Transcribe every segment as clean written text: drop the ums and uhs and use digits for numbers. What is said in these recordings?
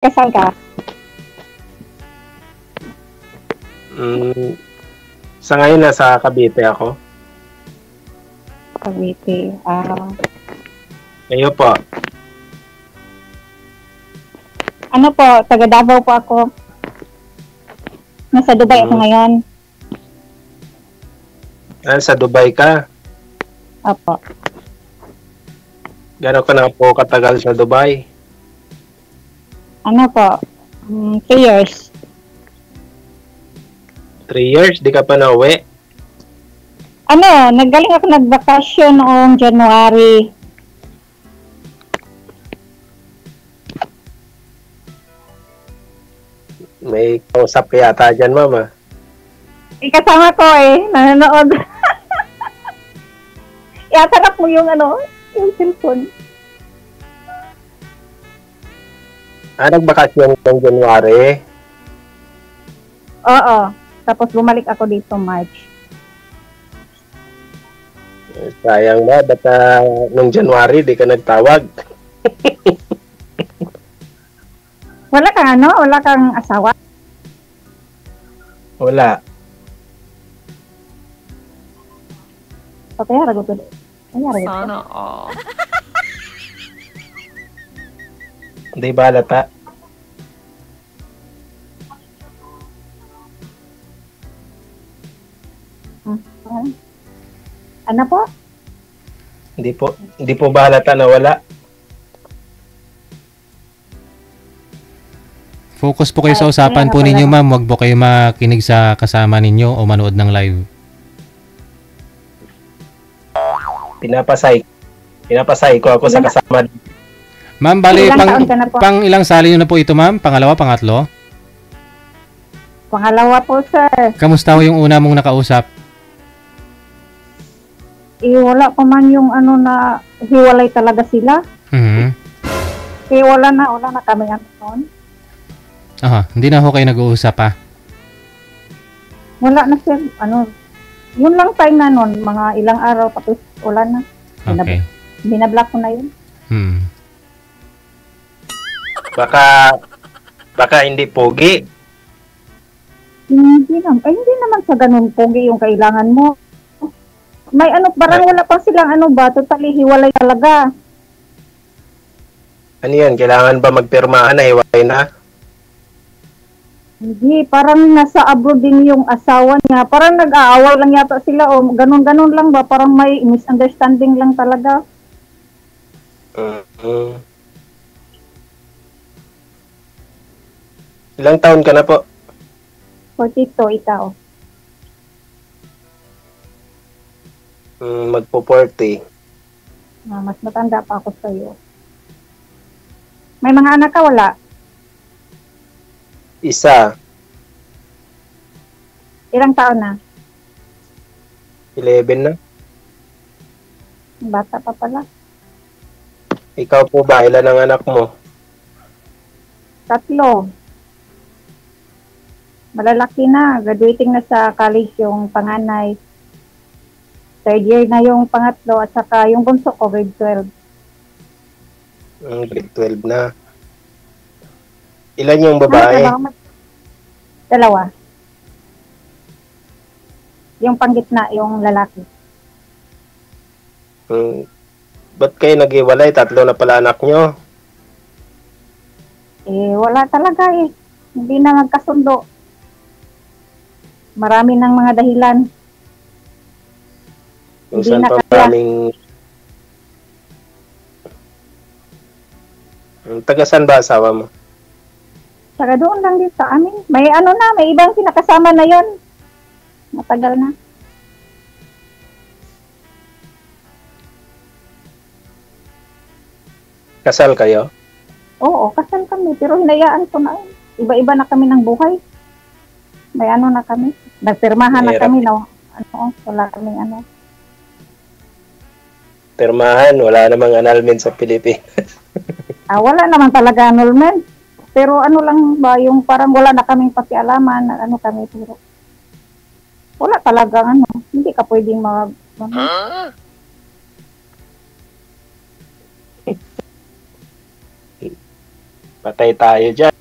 Kasal ka? Mm, sa ngayon nasa Cavite ako. Cavite. Kayo po. Ano po, taga Davao po ako. Nasa Dubai ako ngayon. Sa Dubai ka. Opo. Gano'n ka na po katagal sa Dubai? Ano po, 3 years. 3 years? Di ka pa nauwi? Ano, naggaling ako nagbakasyon noong January. May kausap ka yata dyan, mama. Kasama ko nanonood. Iatarap mo yung yung cellphone. Nagbakasyon ng January? Oo. Tapos bumalik ako dito March. Sayang ba? Ba't nung January di ka nagtawag? Wala kang asawa? Wala. Okay, haragot ko. Sana all. Hindi ba halata? Ano po? Hindi po ba halata na wala? Focus po kayo sa usapan po ninyo, ma'am. Huwag po kayo makinig sa kasama ninyo o manood ng live. Pinapasay ko ako sa kasama. Ma'am, bali, Ilang taon ka na po? pang ilang sali nyo na po ito, ma'am? Pangalawa, pangatlo? Pangalawa po, sir. Kamusta ho yung una mong nakausap? Wala pa man yung na hiwalay talaga sila. Wala na kami noon. Aha, hindi na ho kayo nag-uusap pa? Wala na sir, yun lang time na noon, mga ilang araw tapos wala na. Okay. Binablock ko na yun. Baka hindi pogi. Hindi naman sa ganun pogi yung kailangan mo. May parang wala pa silang totally hiwalay talaga. Ano yan? Kailangan ba magpirmahan na hiwalay na? Hindi, parang nasa abroad din yung asawa niya. Parang nag-aaway lang yata sila o ganun-ganun lang ba? Parang may misunderstanding lang talaga. Ilang taon ka na po? 42, ikaw. Magpo-40. Mas matanda pa ako sa'yo. May mga anak ka, wala? Isa. Ilang taon na? 11 na. Bata pa pala. Ikaw po ba? Ilan ang anak mo? 3. Malalaki na. Graduating na sa college yung panganay. 3rd year na yung pangatlo at saka yung bunso ko, grade 12. Grade 12 na. Ilan yung babae? 2. Yung panggitna, yung lalaki. Ba't kayo nag-iwalay? 3 na pala anak nyo. Wala talaga Hindi na magkasundo. Marami ng mga dahilan. Minsan pa maraming... Tagasan ba asawa mo? Saka doon lang din sa amin. May may ibang sinakasama na yon. Matagal na. Kasal kayo? Oo, kasal kami. Pero hinayaan ko na. Iba-iba na kami ng buhay. May na kami. Nagpirmahan na kami. Wala kaming Pirmahan, wala namang annulment sa Pilipinas. Wala naman talaga annulment. Pero lang ba, yung parang wala na kaming pakialaman, kami, pero wala talaga, hindi ka pwedeng Patay tayo dyan.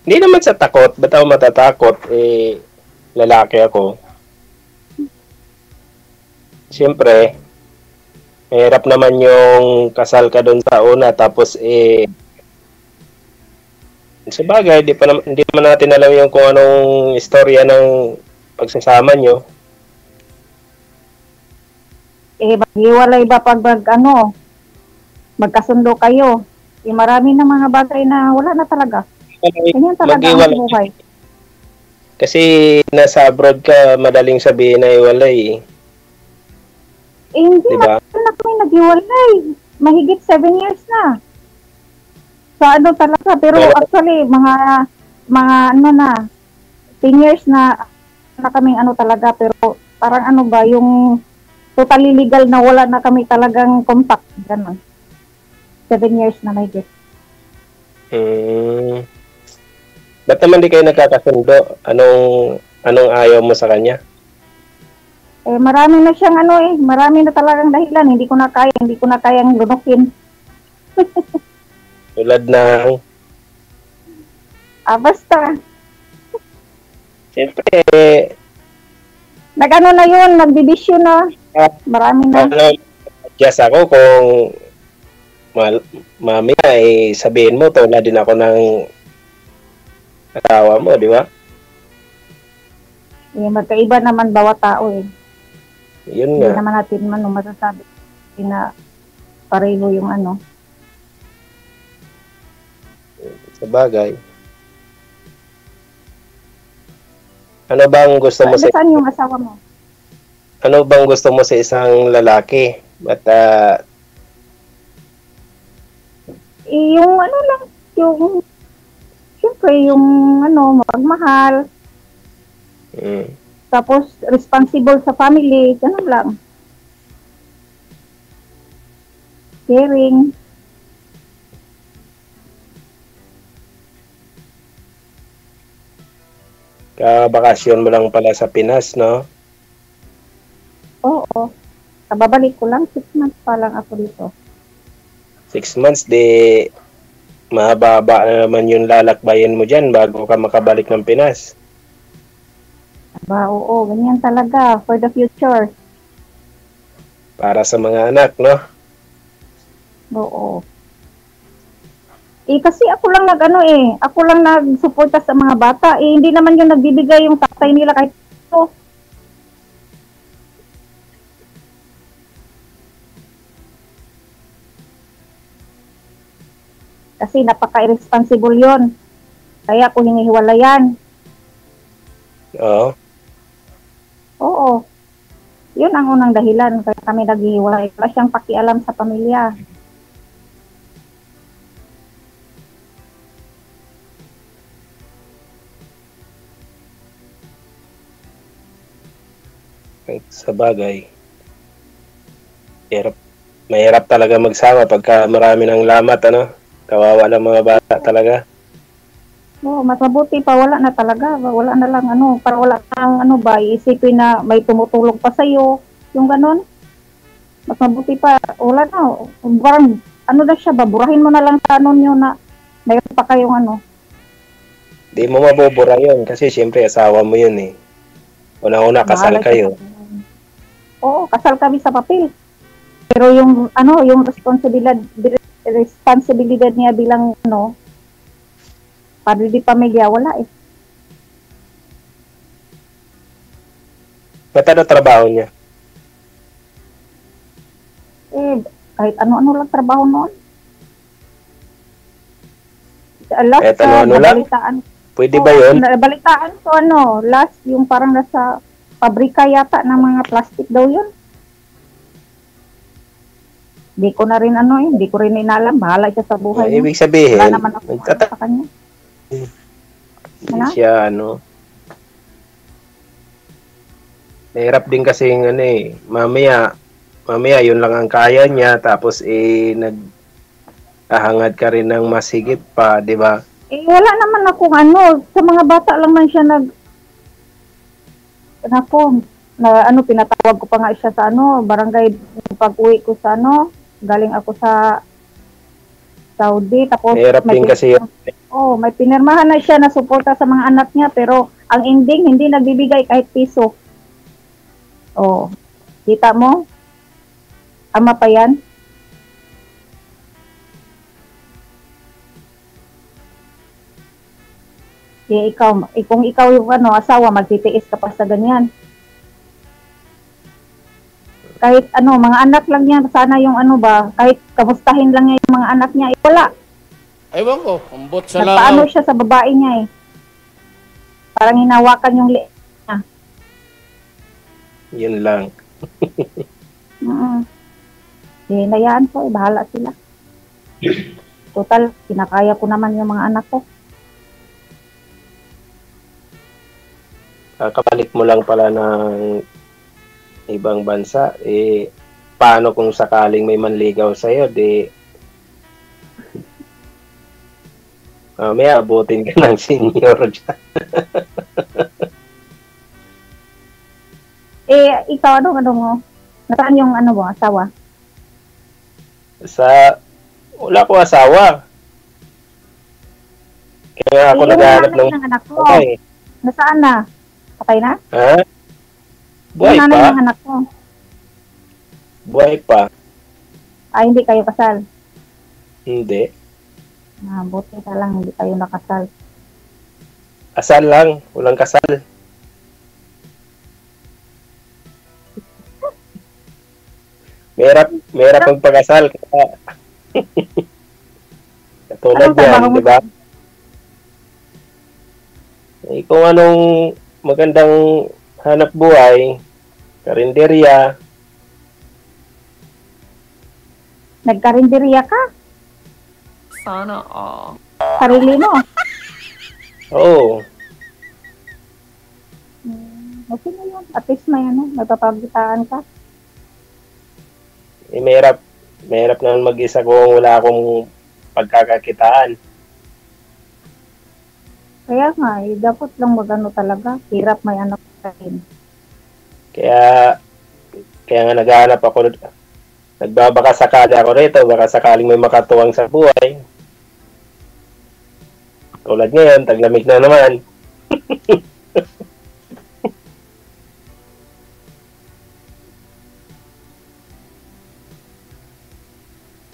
Hindi naman sa takot, ba't ako matatakot? Eh, lalaki ako. Siyempre, mahirap naman yung kasal ka doon sa una, tapos sa bagay, hindi naman natin alam yung kung anong istorya ng pagsasama nyo. Maghiwalay ba pag magkasundo kayo? Marami na mga bagay na wala na talaga. Ganyan talaga ang buhay. Kasi nasa abroad ka, madaling sabihin na iwalay. Hindi diba? Na kami naghiwalay. Mahigit 7 years na. Sa talaga, pero actually, mga 10 years na kaming talaga, pero parang yung totally legal na wala na kami talagang contact. Ganun. 7 years na mahigit. Ba't naman di kayo nagkakasundo? Anong ayaw mo sa kanya? Marami na siyang marami na talagang dahilan. Hindi ko na kayang lunukin. Tulad ng... Basta. Siyempre, na yun, nagbibisyo na. Marami na. Just ako kung mamaya sabihin mo, tulad din ako ng asawa mo, di ba? Magkaiba naman bawat tao Yun nga. Hindi naman natin masasabi na pareho yung Sa bagay. Ano bang gusto mo sa... Saan yung asawa mo? Ano bang gusto mo sa isang lalaki? But, yung lang, yung siyempre yung magmahal. Tapos responsible sa family, ganun lang. Caring. Kabakasyon mo lang pala sa Pinas, no? Oo. Kababalik ko lang, 6 months pa lang ako dito. 6 months, di mahaba na naman yung lalakbayin mo dyan bago ka makabalik ng Pinas. Oo, ganyan talaga, for the future. Para sa mga anak, no? Oo. Kasi ako lang ako lang nagsuporta sa mga bata. Hindi naman yung nagbibigay yung tatay nila kahit ito. Kasi napaka-irresponsible yon. Kaya ako hinihiwalayan. Oo. Oo. Yun ang unang dahilan kaya kami naghihiwalay. Wala siyang pakialam sa pamilya. Sa bagay. Mahirap talaga magsama pagka marami ng lamat, Kawawa ng mga bata talaga. Oo, mas mabuti pa wala na talaga. Wala na lang para wala kang isipin na may tumutulong pa sa'yo. Yung ganon. Mas mabuti pa, wala na. Parang, na siya, baburahin mo na lang sa nyo na mayroon pa kayong Di mo mabubura yun kasi siyempre asawa mo yun Una-una kasal kayo. Oo, kasal kami sa papel. Pero yung yung responsibilidad niya bilang padre di pamilya, wala Ba't trabaho niya? Kahit ano-ano lang trabaho noon. Last Kahit ano-ano lang? Pwede ba yun? Balitaan ko last yung parang nasa pabrika yata ng mga plastic daw yun. Hindi ko na rin hindi ko rin inalam. Bahala siya sa buhay. Ibig sabihin, wala naman ako sa kanya. Hindi siya Mahirap din kasi mamaya yun lang ang kaya niya tapos nagahangad ka rin ng mas higit pa, di ba? Wala naman akong sa mga bata lang man siya pinatawag ko pa nga siya sa barangay pag-uwi ko sa galing ako sa Saudi. Tapos Mahirap din kasi yun. may pinirmahan na siya na suporta sa mga anak niya, pero ang ending, hindi nagbibigay kahit piso. Oh, kita mo? Ama pa yan? Kung ikaw yung asawa, magtitiis ka pa sa ganyan. Kahit mga anak lang niya, sana yung kahit kamustahin lang niya yung mga anak niya, wala. Ewan ko, umbot sa Nagpaano langaw. siya sa babae niya eh. Parang hinawakan yung liit niya. Yun lang. Hinayaan ko, bahala sila. Total, kinakaya ko naman yung mga anak ko. Kapalik mo lang pala ng ibang bansa, paano kung sakaling may manligaw sa'yo, may abutin ka ng senior dyan. Ikaw, ano mo? Nasaan yung mo, asawa? Wala ko asawa. Kaya ako naghahanap ng anak ko. Okay. Nasaan na? Patay na? Ha? Buhay yung nanay pa? ng anak ko. Buhay pa? Hindi kayo kasal? Hindi. Buti ka lang, hindi kayo nakasal. Asal lang, walang kasal. Merap ang pag-asal. Katulad yan, di ba? Kung anong magandang hanap buhay, karinderya. Nagkarinderya ka? Sana all. Sarili mo? Oo. Okay na yun. At least may papagitaan ka. Mahirap naman mag-isa kung wala akong pagkakakitaan. Kaya nga, dapat lang talaga. Hirap may anak ka rin. Kaya nga naghahanap ako, nagbabaka sakali ako rito, baka sakaling may makatuwang sa buhay. Tulad ngayon, taglamig na naman.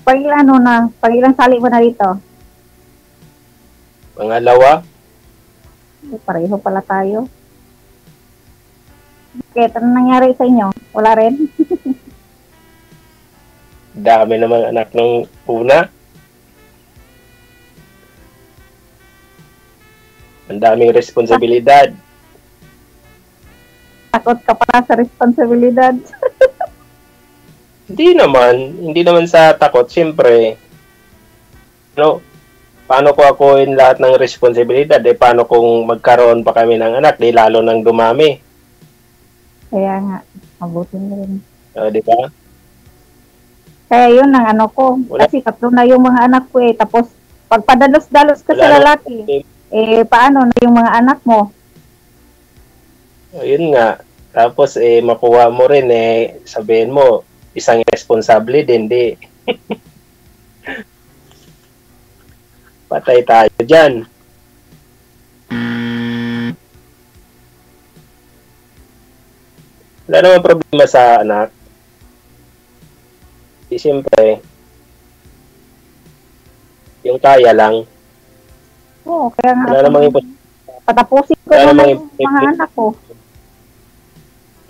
Pag-ilang sali mo na rito? Pangalawa, Pareho pala tayo. Bakit? Ano nangyari sa inyo? Wala rin? dami namang anak ng una. Ang daming responsibilidad. Takot ka pala sa responsibilidad. Hindi naman sa takot. Siyempre, paano ko akuin lahat ng responsibilidad? Paano kung magkaroon pa kami ng anak? Lalo nang dumami. Kaya nga, mabuti na rin. Di ba? Kaya yun ang ko. Kasi 3 na yung mga anak ko Tapos, pagpadalos-dalos ka sa lalaki, paano na yung mga anak mo? Yun nga. Tapos, makuha mo rin, sabihin mo, isang responsable din, di. Patay tayo dyan. Wala naman problema sa anak. Siyempre, yung kaya lang. Oo, kaya nga. Wala namang patapusin ko na yung mga anak ko.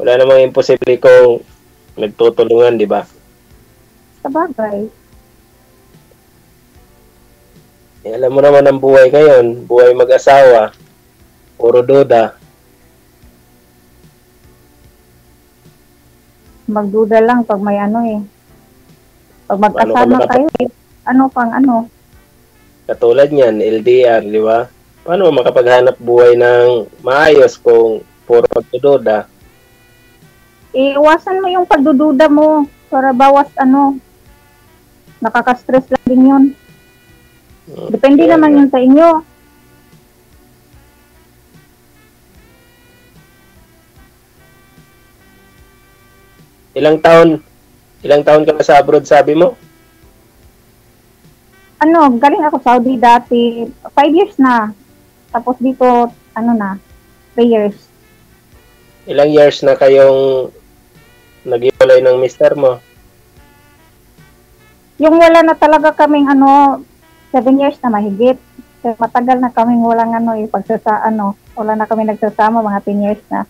Wala namang imposible kung nagtutulungan, di ba? Sabagay. Alam mo naman ang buhay ngayon, buhay mag-asawa, puro duda. Magduda lang pag may Pag magkasama kayo, Katulad niyan, LDR, di ba? Paano makapaghanap buhay ng maayos kung puro pagdududa? Iwasan mo yung pagdududa mo para bawas nakaka-stress lang din yun. Depende naman yun sa inyo. Ilang taon ka na sa abroad, sabi mo? galing ako Saudi dati, 5 years na. Tapos dito, 3 years. Ilang years na kayong nag-iwalay ng mister mo? Yung wala na talaga kaming 7 years na mahigit. Kaya matagal na kaming walang wala na kami nagsasama, mga 10 years na.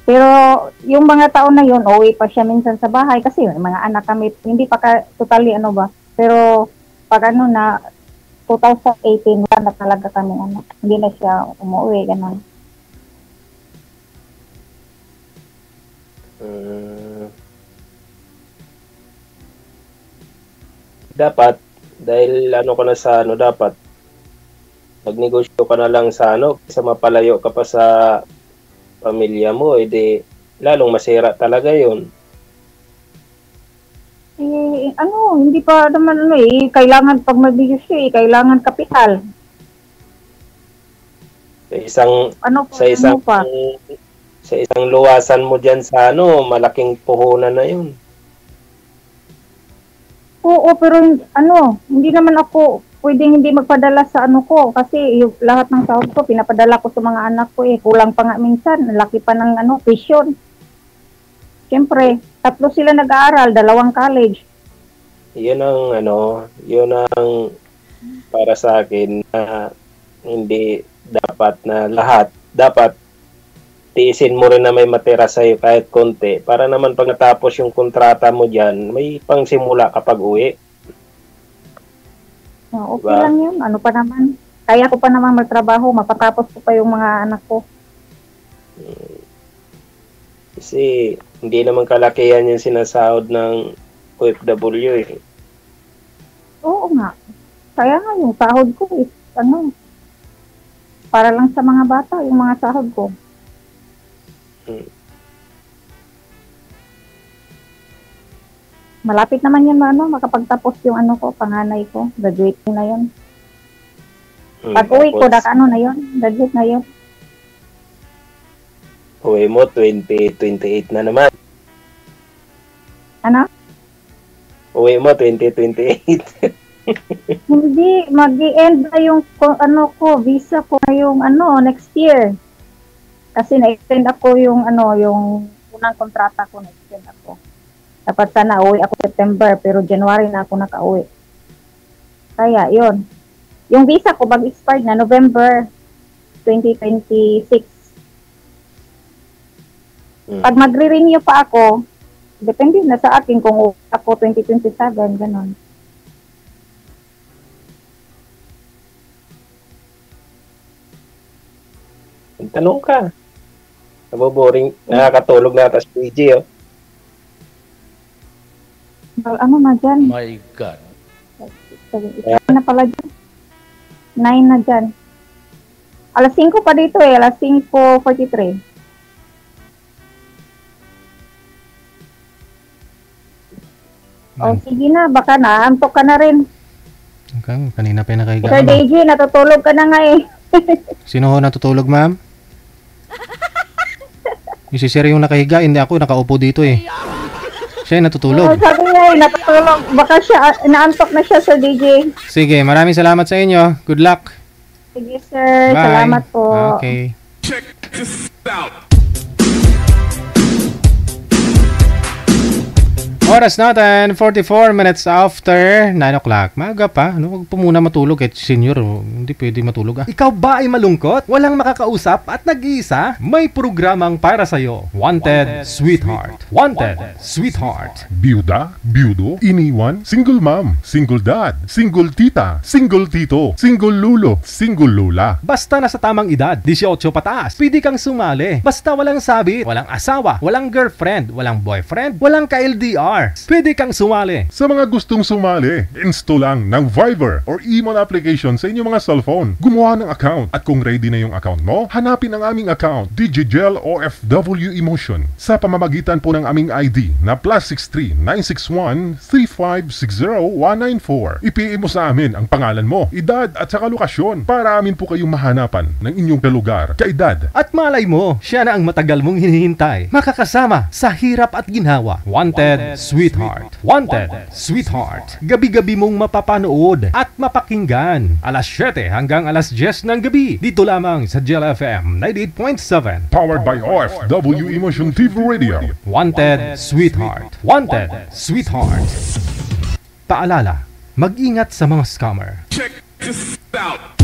Pero yung mga taon na yun, uwi pa siya minsan sa bahay kasi may mga anak kami, hindi pa totally Pero pag 2018 wala na talaga kami hindi na siya umuwi, ganun. Dapat, dahil ko na sa dapat, magnegosyo ka na lang sa sa mapalayo ka pa sa pamilya mo, edi lalong masira talaga yun. Hindi pa naman kailangan pag magnegosyo kailangan kapital. Sa isang luwasan mo diyan sa malaking puhunan na yun. Oo, pero hindi naman ako pwedeng hindi magpadala sa ko kasi yung lahat ng sahod ko pinapadala ko sa mga anak ko kulang pa nga minsan, laki pa ng tuition. Siyempre, 3 sila nag-aaral, 2 college. Yun ang para sa akin na hindi dapat na lahat. Dapat tiisin mo rin na may matira sa'yo kahit konti para naman pag natapos yung kontrata mo dyan, may pangsimula kapag uwi. Okay lang yun. Ano pa naman? Kaya ko pa naman magtrabaho. Mapatapos ko pa yung mga anak ko. Kasi hindi naman kalakihan yung sinasahod ng OFW Oo nga. Kaya nga yung sahod ko para lang sa mga bata yung mga sahod ko. Malapit naman yun makapagtapos yung ko, panganay ko. Graduating na yun. Pag uwi ko, na yun. Graduate na yun. Uwi mo, 2028 na naman. Uwi mo, 2028. Hindi, mag-i-end na yung visa ko yung next year. Kasi na-extend ako yung yung unang kontrata ko, na-extend ako. Dapat sana uwi ako September, pero January na ako nakauwi. Kaya, yun. Yung visa ko, mag-expired na November 2026. Pag magre-renew pa ako, depende na sa akin kung ako 2027, ganon. Tanong ka. Naboboring, nakakatulog na tas PG, Na dyan? My God. Na pala dyan. 9 na dyan. Alas 5 pa dito alas 5:43. Sige na, baka naantok ka na rin. Kanina pa nakahiga. Sir DJ, natutulog ka na nga Sino ho natutulog, ma'am? Si Sir yung nakahiga, hindi ako, nakaupo dito Siya yung natutulog. Sabi niya natutulog. Baka siya, naantok na siya, Sir DJ. Sige, maraming salamat sa inyo. Good luck. Sige, sir. Bye. Salamat po. Okay. Check this out. Oras natin, 44 minutes after 9 o'clock. Maaga pa. Huwag po muna matulog senior. Hindi pwede matulog Ikaw ba ay malungkot? Walang makakausap at nag-iisa? May programang para sa'yo. Wanted, Sweetheart. Wanted, Sweetheart. Byuda, byudo, iniwan, single mom, single dad, single tita, single tito, single lulo, single lula. Basta nasa tamang edad, 18 pataas, pwede kang sumali. Basta walang sabit, walang asawa, walang girlfriend, walang boyfriend, walang ka-LDR. Pwede kang sumali. Sa mga gustong sumali, install lang ng Viber or email application sa inyong mga cellphone. Gumawa ng account at kung ready na yung account mo, hanapin ang aming account, DigiGel OFW Emotion, sa pamamagitan po ng aming ID na +63 961 3560 194. I-PM mo sa amin ang pangalan mo, edad at saka lokasyon para amin po kayong mahanapan ng inyong kalugar, kaedad. At malay mo, siya na ang matagal mong hinihintay. Makakasama sa hirap at ginhawa. Wanted, Sweetheart. Wanted, Sweetheart. Gabi-gabi mong mapapanood at mapakinggan. Alas 7 hanggang alas 10 ng gabi. Dito lamang sa Gel FM 98.7. Powered by OFW Emotion TV Radio. Wanted, Sweetheart. Wanted, Sweetheart. Paalala, mag-ingat sa mga scammer. Check this out.